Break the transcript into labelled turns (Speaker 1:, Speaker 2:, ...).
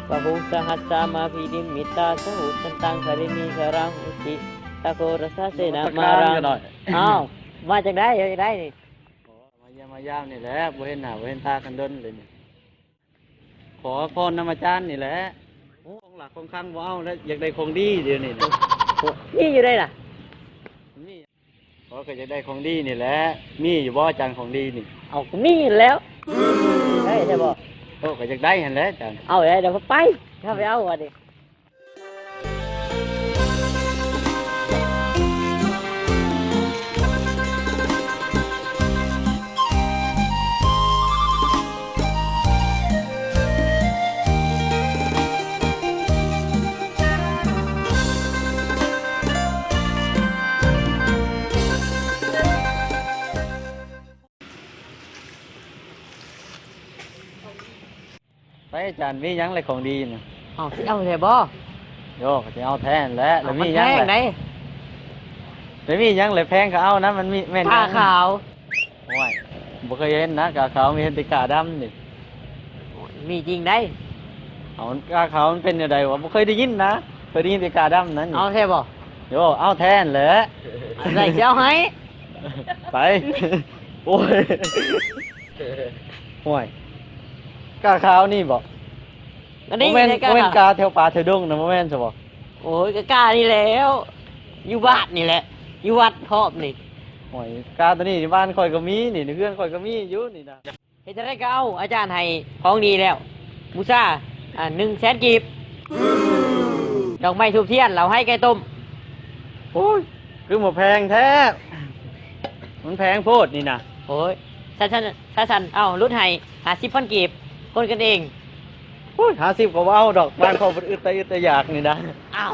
Speaker 1: ปะหุสหัสสามาพีดิมิตาสหุสันตังสรินีสรังอุชิตะโกรสะเสนามารังอ้าวมาจากได้จากได้นี่
Speaker 2: มาเยี่ยมมายามนี่แหละบ่เห็นหน้าบ่เห็นตากันดนเลยนี่ขอพรนำอาจารย์นี่แหละของหลักของข้างบ่เอาแล้วอยากได้ของดีเดี๋ยวนี้
Speaker 1: นี่อยู่ได้ล่ะ
Speaker 2: มีขอก็อยากได้ของดีนี่แหละมีอยู่บ่อาจารย์ของดีนี่
Speaker 1: เอามีแล้วได้ใช่บ่
Speaker 2: โอ้ก็อยากได้หั่นแหละอาจารย์
Speaker 1: เอาได้เดี๋ยวไปถ้าไปเอาดิ
Speaker 2: ไปอาจารย์มีหยังอะไรของดีน่ะ
Speaker 1: เอาสิเอาใช่บ่
Speaker 2: โยก็สิเอาแท้แล้วแล้วมีหยัง
Speaker 1: ไหน
Speaker 2: แล้วมีหยังเลยแพงก็เอานะมันมีแม่น
Speaker 1: กาขาว
Speaker 2: โอ้ยบ่เคยเห็นนะกาขาวมีเห็นแต่กาดำนี่
Speaker 1: มีจริงได้
Speaker 2: เอากาขาวมันเป็นจังได๋วะบ่เคยได้ยินนะเคยได้ยินแต่กาดำนั้น
Speaker 1: เอาใช่บ่
Speaker 2: โยเอาแท้แหละ
Speaker 1: ใส่สิเอาให้
Speaker 2: ไปโอ้ยโอ้ยกาขาวนี่บ่
Speaker 1: อันนี้
Speaker 2: แม่นกาแถวป่าแถวดงนะบ่แม่นซะบ่
Speaker 1: โอ้ยกานี่แล้วอยู่บ้านนี่แหละอยู่วัดพร้อมนี่
Speaker 2: โอ้ยกาตัวนี้ที่บ้านข่อยก็มีนี่เพื่อนข่อยก็มีอยู่นี่นะ
Speaker 1: เฮ็ดจั่งใดก็เอาอาจารย์ให้ของดีแล้วบูชา100,000กีบดอกไม้ทูบเทียนเราให้ไก่ต้ม
Speaker 2: โอ้ยคือบ่แพงแท้มันแพงโพดนี่นะ
Speaker 1: โอ้ยฉันเอาลดให้50,000กีบคนกันเอง
Speaker 2: โอ้ย50ก็ว่าเอาดอกบ้านเขาบ่อึดแต่อยากนี่นะ
Speaker 1: อ้าว